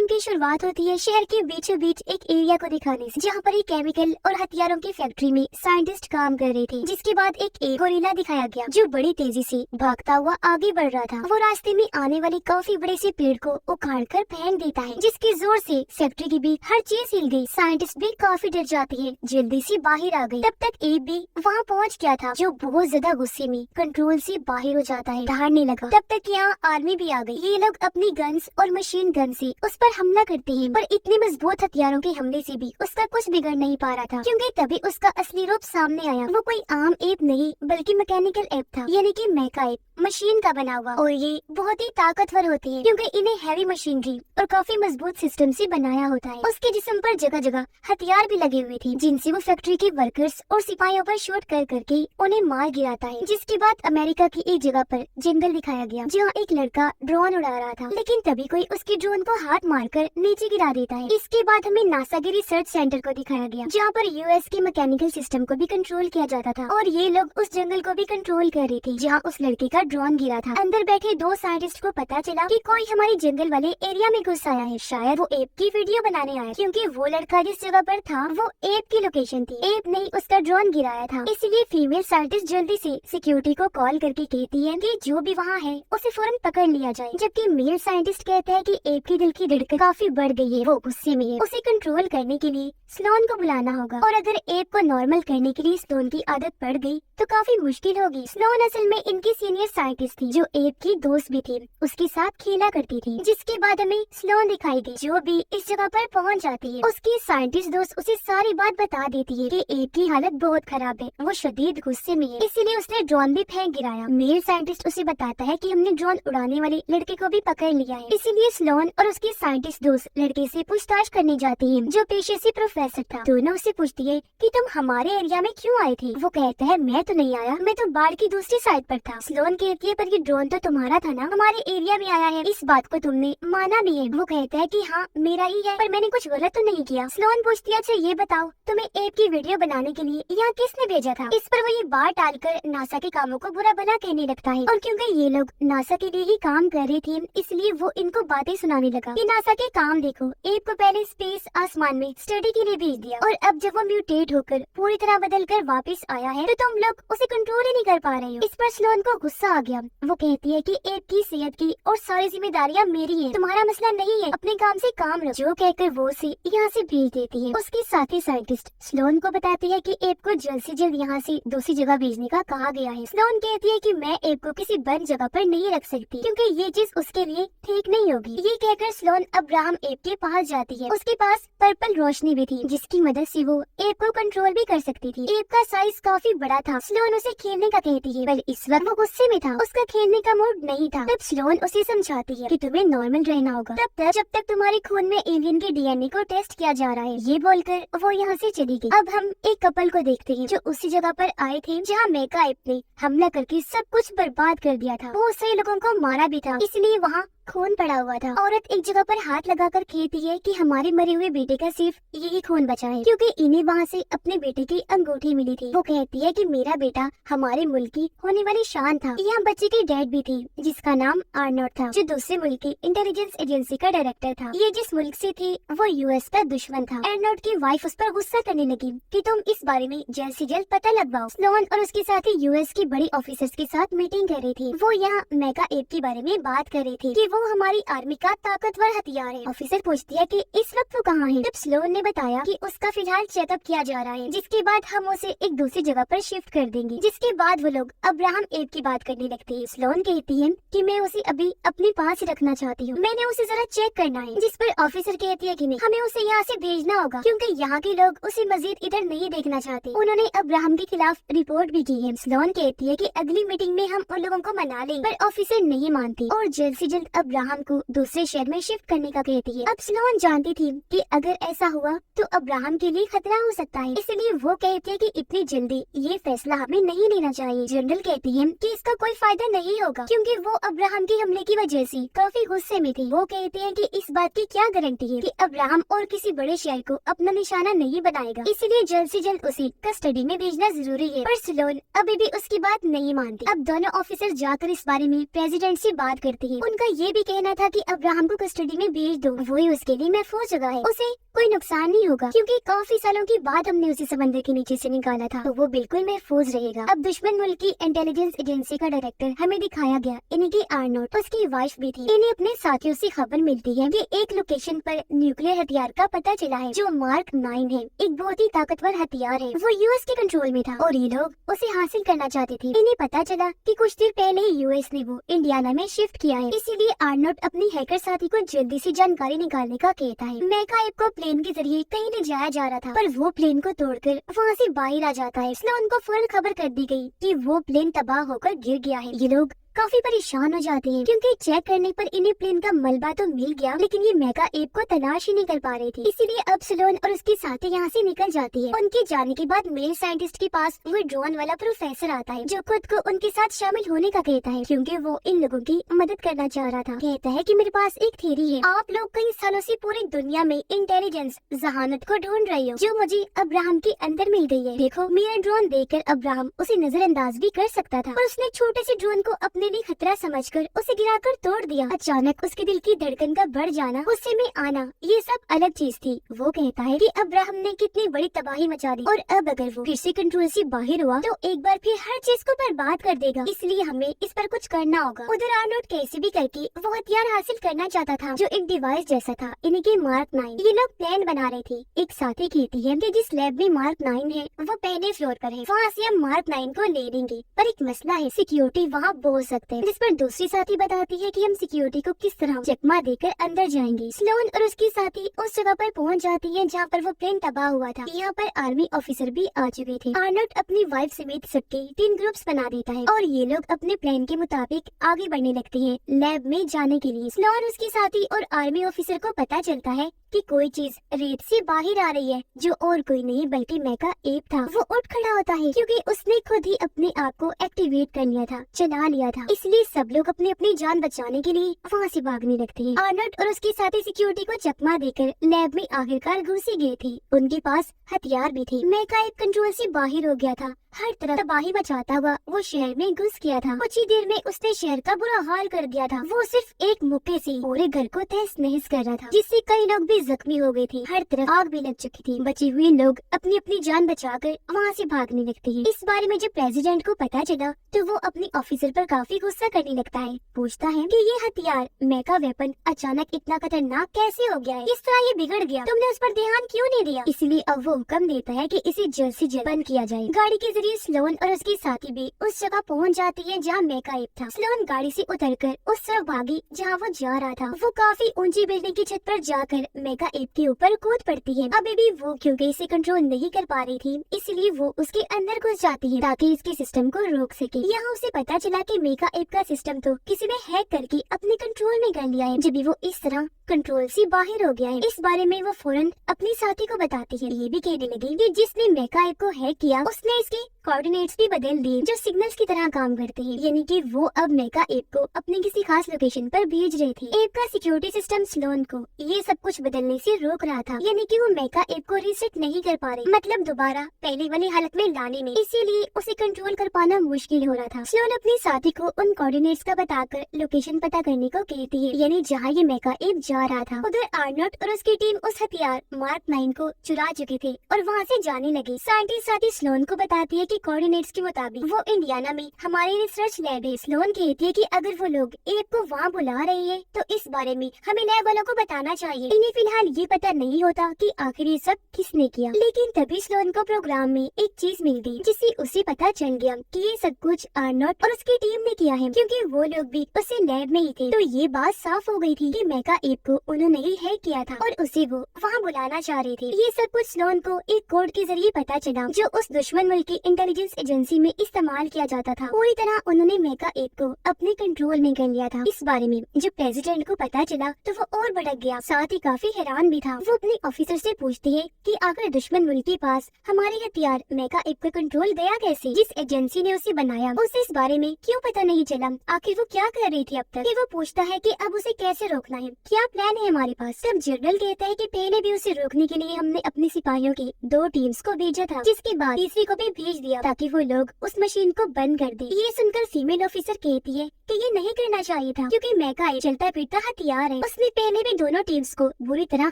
Film की शुरुआत होती है शहर के बीचों बीच एक एरिया को दिखाने से, जहाँ पर एक केमिकल और हथियारों की फैक्ट्री में साइंटिस्ट काम कर रहे थे। जिसके बाद एक गोरिल्ला दिखाया गया जो बड़ी तेजी से भागता हुआ आगे बढ़ रहा था। वो रास्ते में आने वाले काफी बड़े से पेड़ को उखाड़ कर फेंक देता है, जिसके जोर से फैक्ट्री की भी हर चीज हिल गई। साइंटिस्ट भी काफी डर जाती है, जल्दी से बाहर आ गई। तब तक एब भी वहाँ पहुँच गया था, जो बहुत ज्यादा गुस्से में कंट्रोल से बाहर हो जाता है, दहाड़ने लगा। तब तक यहाँ आर्मी भी आ गई। ये लोग अपनी गन्स और मशीन गन से उस पर हमला करते हैं, पर इतने मजबूत हथियारों के हमले से भी उसका कुछ बिगड़ नहीं पा रहा था, क्योंकि तभी उसका असली रूप सामने आया। वो कोई आम एप नहीं बल्कि मैकेनिकल एप था, यानी कि मेका एप, मशीन का बना हुआ। और ये बहुत ही ताकतवर होते हैं, क्योंकि इन्हें हैवी मशीनरी और काफी मजबूत सिस्टम से बनाया होता है। उसके जिस्म पर जगह जगह हथियार भी लगे हुए थे, जिनसे वो फैक्ट्री के वर्कर्स और सिपाहियों पर शूट कर करके उन्हें मार गिराता है। जिसके बाद अमेरिका की एक जगह पर जंगल दिखाया गया, जहाँ एक लड़का ड्रोन उड़ा रहा था, लेकिन तभी कोई उसके ड्रोन को हाथ मारकर नीचे गिरा देता है। इसके बाद हमें नासा के रिसर्च सेंटर को दिखाया गया, जहाँ पर यूएस के मैकेनिकल सिस्टम को भी कंट्रोल किया जाता था, और ये लोग उस जंगल को भी कंट्रोल कर रहे थे, जहाँ उस लड़के का ड्रोन गिरा था। अंदर बैठे दो साइंटिस्ट को पता चला कि कोई हमारे जंगल वाले एरिया में घुस आया है। शायद वो एप की वीडियो बनाने आया, क्योंकि वो लड़का जिस जगह पर था वो एप की लोकेशन थी। एप ने उसका ड्रोन गिराया था, इसीलिए फीमेल साइंटिस्ट जल्दी से सिक्योरिटी को कॉल करके कहती है कि जो भी वहाँ है उसे फौरन पकड़ लिया जाए। जबकि मेल साइंटिस्ट कहता है कि एप की दिल की धड़कन काफी बढ़ गई है, वो गुस्से में है। उसे कंट्रोल करने के लिए स्लोन को बुलाना होगा, और अगर एप को नॉर्मल करने के लिए स्लोन की आदत पड़ गई तो काफी मुश्किल होगी। स्लोन असल में इनकी सीनियर साइंटिस्ट थी, जो एप की दोस्त भी थी, उसके साथ खेला करती थी। जिसके बाद हमें स्लोन दिखाई गई, जो भी इस जगह पर पहुंच जाती है। उसकी साइंटिस्ट दोस्त उसे सारी बात बता देती है कि एप की हालत बहुत खराब है, वो शदीद गुस्से में है, इसीलिए उसने ड्रोन भी फेंक गिराया। मेल साइंटिस्ट उसे बताता है कि हमने ड्रोन उड़ाने वाले लड़के को भी पकड़ लिया है। इसीलिए स्लोन और उसकी साइंटिस्ट दोस्त लड़के से पूछताछ करने जाती है, जो पेशे से प्रोफेसर था। दोनों उससे पूछती है कि तुम हमारे एरिया में क्यों आए थे। वो कहता है मैं तो नहीं आया, मैं तो बाढ़ की दूसरी साइड पर था। स्लोन कहती है पर ये ड्रोन तो तुम्हारा था ना, हमारे एरिया में आया है, इस बात को तुमने माना भी है। वो कहता है कि हाँ मेरा ही है, पर मैंने कुछ गलत तो नहीं किया। स्लोन पूछती है अच्छा ये बताओ तुम्हें एप की वीडियो बनाने के लिए यहाँ किसने भेजा था। इस पर वो ये बात टालकर नासा के कामों को बुरा भला कहने लगता है, और क्योंकि ये लोग नासा के लिए ही काम कर रहे थे, इसलिए वो इनको बातें सुनाने लगा कि नासा के काम देखो, एप को पहले स्पेस आसमान में स्टडी के लिए भेज दिया, और अब जब वो म्यूटेट होकर पूरी तरह बदल कर वापिस आया है तो तुम लोग उसे कंट्रोल ही नहीं कर पा रहे हो। इस पर स्लोन को गुस्सा आ गया। वो कहती है कि एप की सेहत की और सारी जिम्मेदारियां मेरी है, तुम्हारा मसला नहीं है, अपने काम से काम लो। जो कहकर वो उसे यहाँ से भेज देती है। उसके साथी साइंटिस्ट स्लोन को बताती है कि एप को जल्द से जल्द यहाँ से दूसरी जगह भेजने का कहा गया है। स्लोन कहती है कि मैं एप को किसी बंद जगह पर नहीं रख सकती, क्योंकि ये चीज उसके लिए ठीक नहीं होगी। ये कहकर स्लोन अब्राहम एप के पास जाती है। उसके पास पर्पल रोशनी भी थी, जिसकी मदद से वो एप को कंट्रोल भी कर सकती थी। एप का साइज काफी बड़ा था। स्लोन उसे खेलने का कहती है, पर इस वक्त वो गुस्से में था, उसका खेलने का मूड नहीं था। तब स्लोन उसे समझाती है कि तुम्हें नॉर्मल रहना होगा तब तक जब तक तुम्हारे खून में एलियन के डीएनए को टेस्ट किया जा रहा है। ये बोलकर वो यहाँ से चली गई। अब हम एक कपल को देखते हैं, जो उसी जगह पर आए थे जहाँ मेका एप ने हमला करके सब कुछ बर्बाद कर दिया था। बहुत सारे लोगों को मारा भी था, इसलिए वहाँ खून पड़ा हुआ था। औरत एक जगह पर हाथ लगाकर कहती है कि हमारे मरे हुए बेटे का सिर्फ यही खून बचा है, क्योंकि इन्हें वहाँ से अपने बेटे की अंगूठी मिली थी। वो कहती है कि मेरा बेटा हमारे मुल्क की होने वाली शान था। यहाँ बच्चे की डैड भी थी, जिसका नाम आर्नोल्ड था, जो दूसरे मुल्क की इंटेलिजेंस एजेंसी का डायरेक्टर था। ये जिस मुल्क से थी वो यूएस का दुश्मन था। आर्नोल्ड की वाइफ उस पर गुस्सा करने लगी कि तुम इस बारे में जल्द से जल्द पता लगवाओ। स्लोन और उसके साथी यूएस की बड़ी ऑफिसर्स के साथ मीटिंग कर रही थी। वो यहाँ मेगा एप के बारे में बात कर रही थी कि वो हमारी आर्मी का ताकतवर हथियार है। ऑफिसर पूछती है कि इस वक्त वो कहाँ है। तब स्लोन ने बताया कि उसका फिलहाल चेकअप किया जा रहा है, जिसके बाद हम उसे एक दूसरी जगह पर शिफ्ट कर देंगे। जिसके बाद वो लोग अब्राहम एप की बात करने लगते हैं। स्लोन कहती है कि मैं उसे अभी अपने पास ही रखना चाहती हूँ, मैंने उसे जरा चेक करना है। जिस पर ऑफिसर कहती है कि नहीं, हमें उसे यहाँ से भेजना होगा, क्योंकि यहाँ के लोग उसे मजीद इधर नहीं देखना चाहते। उन्होंने अब्राहम के खिलाफ रिपोर्ट भी की है। स्लोन कहती है कि अगली मीटिंग में हम उन लोगों को मना लेंगे, पर ऑफिसर नहीं मानती और जल्द से जल्द अब्राहम को दूसरे शहर में शिफ्ट करने का कहती है। अब स्लोन जानती थी कि अगर ऐसा हुआ तो अब्राहम के लिए खतरा हो सकता है, इसलिए वो कहती है कि इतनी जल्दी ये फैसला हमें नहीं लेना चाहिए। जनरल कहती है कि इसका कोई फायदा नहीं होगा, क्योंकि वो अब्राहम के हमले की वजह से काफी गुस्से में थी। वो कहते हैं कि इस बात की क्या गारंटी है कि अब्राहम और किसी बड़े शहर को अपना निशाना नहीं बनाएगा, इसलिए जल्द से जल्द उसे कस्टडी में भेजना जरूरी है। पर स्लोन अभी भी उसकी बात नहीं मानती। अब दोनों ऑफिसर जाकर इस बारे में प्रेसिडेंट से बात करते हैं। उनका ये भी कहना था कि अब्राहम को कस्टडी में भेज दो, वही उसके लिए महफूज जगह है, उसे कोई नुकसान नहीं होगा क्योंकि काफी सालों के बाद हमने उसे समंदर के नीचे से निकाला था, तो वो बिल्कुल महफूज रहेगा। अब दुश्मन मुल्क की इंटेलिजेंस एजेंसी का डायरेक्टर हमें दिखाया गया, इन्हीं की आर्नोल्ड, उसकी वाइफ भी थी। इन्हें अपने साथियों से खबर मिलती है कि एक लोकेशन पर न्यूक्लियर हथियार का पता चला है जो मार्क 9 है, एक बहुत ही ताकतवर हथियार है, वो यूएस के कंट्रोल में था और ये लोग उसे हासिल करना चाहते थे। इन्हें पता चला कि कुछ देर पहले ही यूएस ने वो इंडियाना में शिफ्ट किया है, इसीलिए आर्नोल्ड अपनी हैकर साथी को जल्दी से जानकारी निकालने का कहता है। मेका एप को प्लेन के जरिए कहीं ले जाया जा रहा था, पर वो प्लेन को तोड़कर वहाँ से बाहर आ जाता है, इसलिए उनको फौरन खबर कर दी गई कि वो प्लेन तबाह होकर गिर गया है। ये लोग काफी परेशान हो जाते हैं क्योंकि चेक करने पर इन्हें प्लेन का मलबा तो मिल गया, लेकिन ये मेगा एप को तलाश ही नहीं कर पा रहे थे, इसीलिए अब स्लोन और उसके साथी यहाँ से निकल जाती है। उनके जाने के बाद मेल साइंटिस्ट के पास वो ड्रोन वाला प्रोफेसर आता है जो खुद को उनके साथ शामिल होने का कहता है क्योंकि वो इन लोगों की मदद करना चाह रहा था। कहता है कि मेरे पास एक थ्योरी है, आप लोग कई सालों से पूरी दुनिया में इंटेलिजेंस जहानत को ढूंढ रहे हो जो मुझे अब्राहम के अंदर मिल गई है। देखो, मेरा ड्रोन देखकर अब्राहम उसे नजरअंदाज भी कर सकता था, पर उसने छोटे से ड्रोन को अपने लिए खतरा समझकर उसे गिराकर तोड़ दिया। अचानक उसके दिल की धड़कन का बढ़ जाना, गुस्से में आना, ये सब अलग चीज थी। वो कहता है कि अब्राहम ने कितनी बड़ी तबाही मचा दी और अब अगर वो फिर से कंट्रोल से बाहर हुआ तो एक बार फिर हर चीज को बर्बाद कर देगा, इसलिए हमें इस पर कुछ करना होगा। उधर आर्नोल्ड कैसे भी करके वो हथियार हासिल करना चाहता था जो एक डिवाइस जैसा था, इन्हीं के मार्क 9। ये लोग प्लान बना रहे थे। एक साथी कहती है कि जिस लैब में मार्क 9 है वो पहले फ्लोर पर है, वहाँ से हम मार्क 9 को ले लेंगे, पर एक मसला है, सिक्योरिटी वहाँ बोल सकते हैं। जिस पर दूसरी साथी बताती है कि हम सिक्योरिटी को किस तरह चकमा देकर अंदर जाएंगे। स्लोन और उसकी साथी उस जगह पर पहुंच जाती है जहां पर वो प्लेन तबाह हुआ था। यहाँ पर आर्मी ऑफिसर भी आ चुके थे। आर्नोल्ड अपनी वाइफ समेत सबके 3 ग्रुप्स बना देता है और ये लोग अपने प्लान के मुताबिक आगे बढ़ने लगते हैं लैब में जाने के लिए। स्लोन, उसकी साथी और आर्मी ऑफिसर को पता चलता है कि कोई चीज रेत से बाहर आ रही है जो और कोई नहीं बल्कि मेका एप था। वो उठ खड़ा होता है क्योंकि उसने खुद ही अपने आप को एक्टिवेट कर लिया था, चला लिया था, इसलिए सब लोग अपनी अपनी जान बचाने के लिए वहाँ से भागने लगते हैं। आर्नोल्ड और उसके साथी सिक्योरिटी को चकमा देकर लैब में आखिरकार घुस ही गए थे। उनके पास हथियार भी थे। मेका एप कंट्रोल से बाहर हो गया था, हर तरफ तबाही मचाता हुआ वो शहर में घुस गया था। कुछ ही देर में उसने शहर का बुरा हाल कर दिया था। वो सिर्फ एक मुक्के से पूरे घर को तहस नहस कर रहा था, जिससे कई लोग भी जख्मी हो गए थे। हर तरफ आग भी लग चुकी थी। बचे हुए लोग अपनी अपनी जान बचाकर वहाँ से भागने लगते हैं। इस बारे में जब प्रेसिडेंट को पता चला तो वो अपनी ऑफिसर पर काफी गुस्सा करने लगता है। पूछता है कि ये हथियार मेका वेपन अचानक इतना खतरनाक कैसे हो गया है, किस तरह ये बिगड़ गया, तुमने उस पर ध्यान क्यों नहीं दिया। इसलिए अब वो हुक्म देता है कि इसे जल्द से जल्द बंद किया जाए। गाड़ी के जरिए स्लोन और उसके साथी भी उस जगह पहुंच जाती है जहाँ मेका एप था। स्लोन गाड़ी से उतरकर उस तरफ भागी जहाँ वो जा रहा था। वो काफी ऊंची बिल्डिंग की छत पर जाकर मेका एप के ऊपर कूद पड़ती है। अभी भी वो क्योंकि इसे कंट्रोल नहीं कर पा रही थी, इसलिए वो उसके अंदर घुस जाती है ताकि इसके सिस्टम को रोक सके। यहाँ उसे पता चला कि मेका एप का सिस्टम तो किसी ने हैक करके अपने कंट्रोल में कर लिया है, जब भी वो इस तरह कंट्रोल से बाहर हो गया है। इस बारे में वो फौरन अपनी साथी को बताती है। ये भी कहने लगी कि जिसने मेका एप को हैक किया उसने इसके कोऑर्डिनेट्स भी बदल दिए जो सिग्नल्स की तरह काम करते हैं, यानी कि वो अब मेका एप को अपनी किसी खास लोकेशन पर भेज रहे थे। एप का सिक्योरिटी सिस्टम स्लोन को ये सब कुछ बदलने से रोक रहा था, यानी कि वो मेका एप को रीसेट नहीं कर पा रहे, मतलब दोबारा पहले वाली हालत में लाने में, इसीलिए उसे कंट्रोल कर पाना मुश्किल हो रहा था। स्लोन अपनी साथी को उन कोऑर्डिनेट्स का बताकर लोकेशन पता करने को कहती है, यानी जहाँ ये मेका एप जा रहा था। उधर आर्नोल्ड और उसकी टीम उस हथियार मार्क 9 को चुरा चुके थे और वहाँ से जाने लगे। साइंटिस्ट साथी स्लोन को बताती है कि कोऑर्डिनेट्स के मुताबिक वो इंडियाना में हमारी रिसर्च लैब है। स्लोन कहती है कि अगर वो लोग एप को वहाँ बुला रहे हैं तो इस बारे में हमें लैब वालों को बताना चाहिए। इन्हें फिलहाल ये पता नहीं होता कि आखिर ये सब किसने किया, लेकिन तभी स्लोन को प्रोग्राम में एक चीज मिल गई जिससे उसे पता चल गया कि ये सब कुछ आर्नोल्ड और उसकी टीम ने किया है, क्योंकि वो लोग भी उसी लैब में ही थे। तो ये बात साफ हो गई थी कि मेका एप को उन्होंने ही हैक किया था और उसे वो वहाँ बुलाना चाह रहे थे। ये सब कुछ स्लोन को एक कोड के जरिए पता चला जो उस दुश्मन मुल्क की इंटेलिजेंस एजेंसी में इस्तेमाल किया जाता था। पूरी तरह उन्होंने मेका एप को अपने कंट्रोल में कर लिया था। इस बारे में जब प्रेसिडेंट को पता चला तो वो और भड़क गया, साथ ही काफी हैरान भी था। वो अपने ऑफिसर से पूछती है कि आखिर दुश्मन मुल्क के पास हमारे हथियार मेका एप का कंट्रोल गया कैसे, जिस एजेंसी ने उसे बनाया उसे इस बारे में क्यों पता नहीं चला, आखिर वो क्या कर रही थी अब तक। वो पूछता है कि अब उसे कैसे रोकना है, क्या प्लान है हमारे पास। तब जनरल कहता है कि पहले भी उसे रोकने के लिए हमने अपने सिपाहियों की 2 टीम्स को भेजा था, जिसके बाद तीसरी को भी भेज दिया ताकि वो लोग उस मशीन को बंद कर दे। ये सुनकर फीमेल ऑफिसर कहती है कि ये नहीं करना चाहिए था, क्योंकि मेका एक चलता फिरता हथियार है। उसने पहले भी दोनों टीम्स को बुरी तरह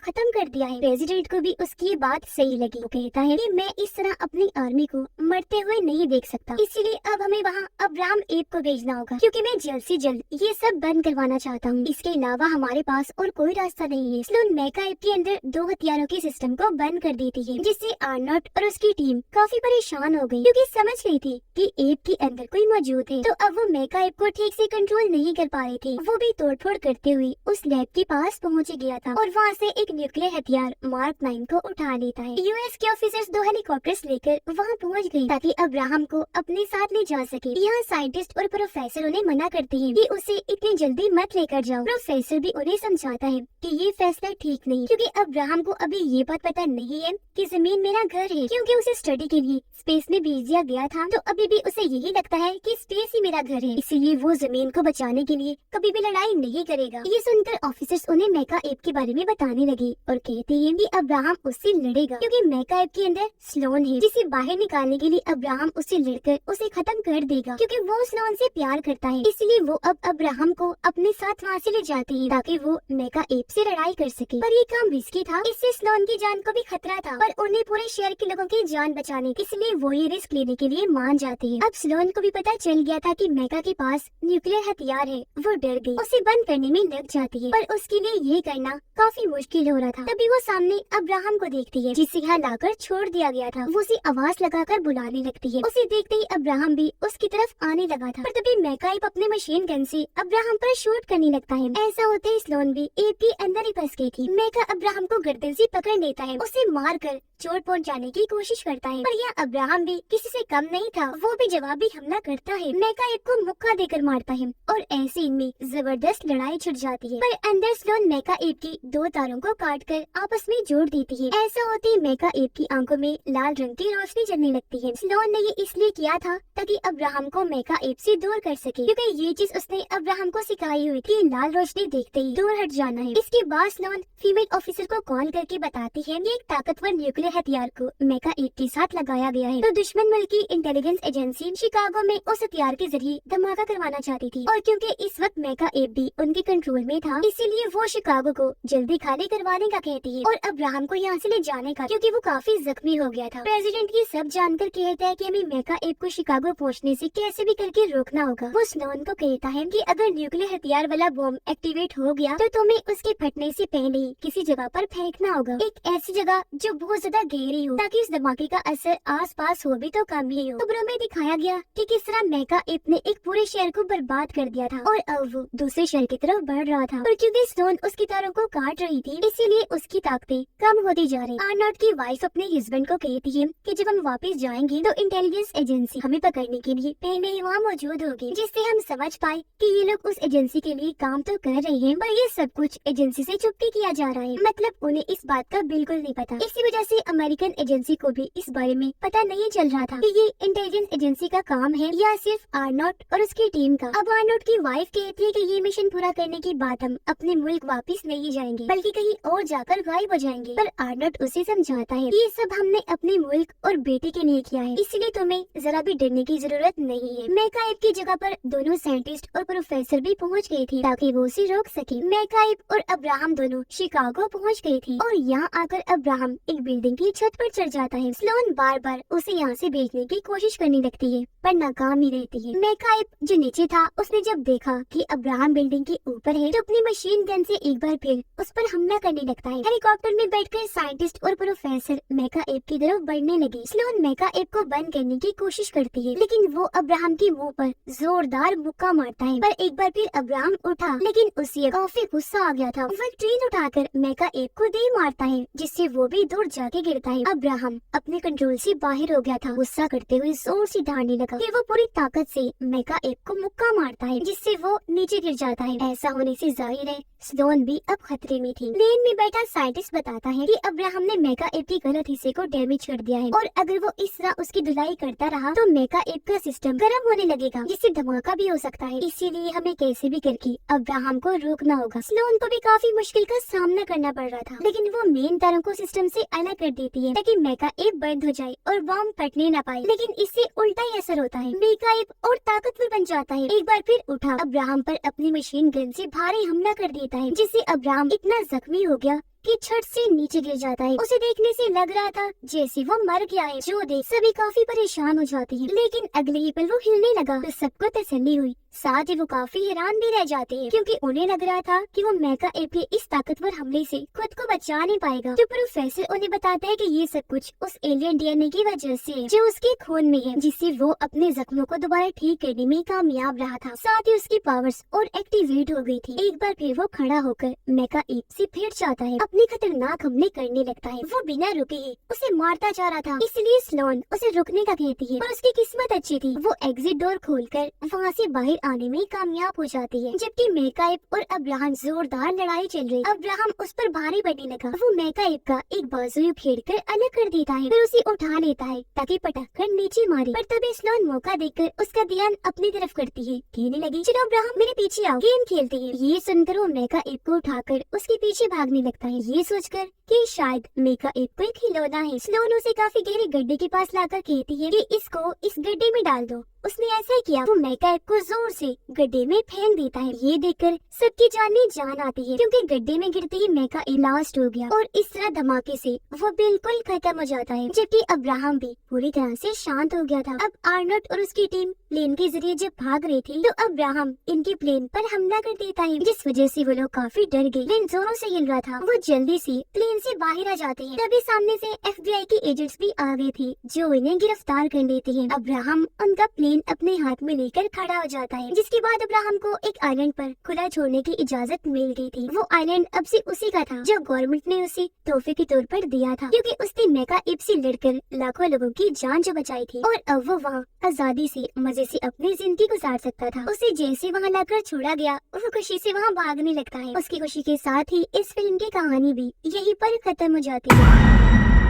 खत्म कर दिया है। प्रेसिडेंट को भी उसकी ये बात सही लगी। वो कहता है कि मैं इस तरह अपनी आर्मी को मरते हुए नहीं देख सकता, इसीलिए अब हमें वहाँ अब्राहम एब को भेजना होगा, क्योंकि मैं जल्द से जल्द ये सब बंद करवाना चाहता हूँ। इसके अलावा हमारे पास और कोई रास्ता नहीं है। स्लोन मेका एब के अंदर 2 हथियारों के सिस्टम को बंद कर देती है, जिससे आर्नोट और उसकी टीम काफी परेशान हो गई, क्योंकि समझ गई थी कि एब के अंदर कोई मौजूद है। तो अब वो मेका एब को ठीक से कंट्रोल नहीं कर पा रही थी। वो भी तोड़फोड़ करते हुए उस लैब के पास पहुंच गया था और वहाँ से एक न्यूक्लियर हथियार मार्क 9 को उठा लेता है। यूएस के ऑफिसर्स 2 हेलीकॉप्टर्स लेकर वहाँ पहुँच गए ताकि अब्राहम को अपने साथ ले जा सके। यहाँ साइंटिस्ट और प्रोफेसर उन्हें मना करते हैं कि उसे इतनी जल्दी मत लेकर जाओ। प्रोफेसर भी उन्हें समझाता है कि ये फैसला ठीक नहीं, क्योंकि अब्राहम को अभी ये बात पता नहीं है कि जमीन मेरा घर है, क्योंकि उसे स्टडी के लिए स्पेस में भेज दिया गया था। तो अभी भी उसे यही लगता है कि स्पेस ही मेरा घर है, इसीलिए वो जमीन को बचाने के लिए कभी भी लड़ाई नहीं करेगा। ये सुनकर ऑफिसर्स उन्हें मेका एब के बारे में बताने लगे और कहते हैं कि अब्राहम उससे लड़ेगा, क्योंकि मेका एब के अंदर स्लोन है, जिसे बाहर निकालने के लिए अब्राहम उससे लड़कर उसे खत्म कर देगा, क्योंकि वो स्लोन से प्यार करता है। इसलिए वो अब अब्राहम को अपने साथ वहाँ से ले जाते हैं ताकि वो मेका एब से लड़ाई कर सके। पर ये काम रिस्की था, इससे स्लोन की जान को भी खतरा था, पर उन्हें पूरे शहर के लोगों की जान बचाने, इसलिए वो ये रिस्क लेने के लिए मान जाते हैं। अब स्लोन को भी पता चल गया था कि मेका के पास न्यूक्लियर हथियार है। वो डर गई, उसे बंद करने में लग जाती है, पर उसके लिए ये करना काफी मुश्किल हो रहा था। तभी वो सामने अब्राहम को देखती है, जिसे यहाँ लाकर छोड़ दिया गया था। वो उसे आवाज लगाकर बुलाने लगती है। उसे देखते ही अब्राहम भी उसकी तरफ आने लगा था, पर तभी मेका एब अपने मशीन गन से अब्राहम पर शूट करने लगता है। ऐसा होते ही स्लोन भी एब के अंदर ही फंस गई थी। मेका अब्राहम को गर्दन से पकड़ लेता है, उसे मारकर चोट पहुंचाने की कोशिश करता है, पर यह अब्राहम भी किसी से कम नहीं था। वो भी जवाबी हमला करता है, मेका एब को मुक्का देकर मारता है और ऐसे इनमें जबरदस्त लड़ाई छिड़ जाती है। पर अंदर स्लोन मेका एब की 2 तारों को काटकर आपस में जोड़ देती है। ऐसा होते ही मेका एब की आंखों में लाल रंग की रोशनी जलने लगती है। स्लोन ने ये इसलिए किया था ताकि अब्राहम को मेका एब से दूर कर सके, क्योंकि ये चीज उसने अब्राहम को सिखाई हुई थी, लाल रोशनी देखते ही दूर हट जाना है। इसके बाद स्लोन फीमेल ऑफिसर को कॉल करके बताती है कि एक ताकतवर न्यूक्लियर हथियार को मेका एब के साथ लगाया गया है। तो दुश्मन मुल्क की इंटेलिजेंस एजेंसी शिकागो में उस हथियार के जरिए धमाका करवाना चाहती थी, और क्योंकि इस वक्त मेका एब भी उनके कंट्रोल में था, इसीलिए वो शिकागो को जल्दी खाली करवाने का कहती है और अब्राहम को यहाँ से ले जाने का, क्योंकि वो काफी जख्मी हो गया था। प्रेसिडेंट ये सब जानकर कहता है कि हमें मेका एब को शिकागो पहुँचने से कैसे भी करके रोकना होगा। वो स्लोन को कहता है कि अगर न्यूक्लियर हथियार वाला बॉम्ब एक्टिवेट हो गया तो तुम्हें उसके फटने से पहले ही किसी जगह पर फेंकना होगा, एक ऐसी जगह जो बहुत ज्यादा गहरी हो, ताकि इस धमाके का असर आस पास हो भी तो कम ही हो। खबरों में दिखाया गया कि किस तरह मेका एब ने एक पूरे शहर को बर्बाद कर दिया था और अब वो दूसरे शहर की तरफ बढ़ रहा था, और क्योंकि स्लोन उसकी तारों को काट रही थी, इसीलिए उसकी ताकतें कम होती जा रही। आर्नोट की वाइफ अपने हस्बैंड को कहती है कि जब हम वापस जाएंगे तो इंटेलिजेंस एजेंसी हमें पकड़ने के लिए पहले ही वहाँ मौजूद होगी, जिससे हम समझ पाए कि ये लोग उस एजेंसी के लिए काम तो कर रहे हैं, पर ये सब कुछ एजेंसी से चुप्पी किया जा रहा है, मतलब उन्हें इस बात का बिल्कुल नहीं पता। इसी वजह से अमेरिकन एजेंसी को भी इस बारे में पता नहीं चल रहा था कि ये इंटेलिजेंस एजेंसी का काम है या सिर्फ आर्नोट और उसकी टीम का। अब आर्नोट की वाइफ कहती है कि ये मिशन पूरा करने के बाद हम अपने मुल्क वापस नहीं जाएंगे, बल्कि कहीं और जाकर गायब हो जाएंगे। पर आर्नोट उसे समझाता है ये सब हमने अपने मुल्क और बेटे के लिए किया है, इसलिए तुम्हें जरा भी डरने की जरूरत नहीं है। मेका एब की जगह पर दोनों साइंटिस्ट और प्रोफेसर भी पहुंच गए थे ताकि वो उसे रोक सके। मेका एब और अब्राहम दोनों शिकागो पहुंच गए थे और यहाँ आकर अब्राहम एक बिल्डिंग की छत पर चढ़ जाता है। स्लोन बार बार उसे यहाँ से भेजने की कोशिश करने लगती है, पर नाकाम ही रहती है। मेका एब जो नीचे था, उसने जब देखा कि अब्राहम बिल्डिंग के ऊपर है, तो अपनी मशीन गन से एक बार फिर उस पर हमला करने लगता है। हेलीकॉप्टर में बैठकर साइंटिस्ट और प्रोफेसर मेका एब की तरफ बढ़ने लगे। स्लोन मेका एब को बंद करने की कोशिश करती है, लेकिन वो अब्राहम के मुंह पर जोरदार मुक्का मारता है। पर एक बार फिर अब्राहम उठा, लेकिन उसे काफी गुस्सा आ गया था। वो ट्रेन उठाकर मेका एब को दे मारता है, जिससे वो भी दूर जाके गिरता है। अब्राहम अपने कंट्रोल से बाहर हो गया था, गुस्सा करते हुए जोर से दौड़ने लगा। फिर वो पूरी ताकत से मेका एब को मुक्का मारता है, जिससे वो नीचे गिर जाता है। ऐसा होने से जाहिर है स्लोन भी अब खतरे में थी। प्लेन में बैठा साइंटिस्ट बताता है कि अब्राहम ने मेका एप की गलत हिस्से को डैमेज कर दिया है और अगर वो इस तरह उसकी धुलाई करता रहा तो मेका एप का सिस्टम गर्म होने लगेगा, जिससे धमाका भी हो सकता है। इसीलिए हमें कैसे भी करके अब्राहम को रोकना होगा। स्लोन को भी काफी मुश्किल का सामना करना पड़ रहा था, लेकिन वो मेन तारों को सिस्टम से अलग कर देती है ताकि मेका एप बंद हो जाए और बम फटने न पाए। लेकिन इससे उल्टा ही असर होता है, मेका एप और ताकतवर बन जाता है। एक बार फिर उठा अब्राहम पर अपनी मशीन गन से भारी हमला कर देता है, जिससे अब्राहम इतना जख्मी हो गया कि छत से नीचे गिर जाता है। उसे देखने से लग रहा था जैसे वो मर गया है, जो देख सभी काफी परेशान हो जाते हैं। लेकिन अगले ही पल वो हिलने लगा तो सबको तसल्ली हुई। साथ ही वो काफी हैरान भी रह जाते हैं, क्योंकि उन्हें लग रहा था कि वो मेका एप के इस ताकतवर हमले से खुद को बचा नहीं पाएगा। तो प्रोफेसर उन्हें बताता है कि ये सब कुछ उस एलियन डीएनए की वजह से है, जो उसके खून में है, जिससे वो अपने जख्मों को दोबारा ठीक करने में कामयाब रहा था। साथ ही उसकी पावर्स और एक्टिवेट हो गई थी। एक बार फिर वो खड़ा होकर मेका एप से भिड़ जाता है, अपने खतरनाक हमले करने लगता है। वो बिना रुके ही उसे मारता जा रहा था, इसलिए स्लोन उसे रुकने का कहती है। और उसकी किस्मत अच्छी थी, वो एग्जिट डोर खोलकर वहाँ से बाहर आने में कामयाब हो जाती है। जबकि मेका एप और अब्राहम जोरदार लड़ाई चल रही। अब्राहम उस पर भारी पड़ने लगा। वो मेका एप का एक बाजू उखेड़कर अलग कर देता है, फिर उसे उठा लेता है ताकि पटक कर नीचे मारे। पर तभी स्लोन मौका देखकर उसका ध्यान अपनी तरफ करती है, कहने लगी चलो अब्राहम मेरे पीछे आओ, गेम खेलते हैं। ये सुनकर वो मेका एप को उठाकर उसके पीछे भागने लगता है, ये सोचकर कि शायद मेका एप कोई खिलौना है। स्लोन उसे काफी गहरे गड्ढे के पास लाकर कहती है कि इसको इस गड्ढे में डाल दो। उसने ऐसा ही किया। वो मेका एप को जोर से गड्ढे में फेंक देता है। ये देखकर सबकी जान में जान आती है, क्योंकि गड्ढे में गिरते ही मेका एप ब्लास्ट हो गया और इस तरह धमाके से वो बिल्कुल खत्म हो जाता है। जबकि अब्राहम भी पूरी तरह से शांत हो गया था। अब आर्नोल्ड और उसकी टीम प्लेन के जरिए जब भाग रही थी तो अब्राहम इनके प्लेन पर हमला कर देता है, जिस वजह से वो लोग काफी डर गए। प्लेन जोरों से हिल रहा था। वो जल्दी से प्लेन से बाहर आ जाते हैं। तभी सामने से FBI की एजेंट्स भी आ गए थे, जो इन्हें गिरफ्तार कर लेते हैं। अब्राहम उनका प्लेन अपने हाथ में लेकर खड़ा हो जाता है, जिसके बाद अब्राहम को एक आइलैंड पर खुला छोड़ने की इजाजत मिल गई थी। वो आइलैंड अब से उसी का था, जो गवर्नमेंट ने उसे तोहफे के तौर पर दिया था, क्योंकि उसने मेका एप से लड़कर लाखों लोगों की जान जो बचाई थी। और अब वो वहाँ आजादी से मजे से अपनी जिंदगी गुजार सकता था। उसे जैसे वहाँ लाकर छोड़ा गया, वो खुशी से वहाँ भागने लगता है। उसकी खुशी के साथ ही इस फिल्म की कहानी भी यहीं पर खत्म हो जाती है।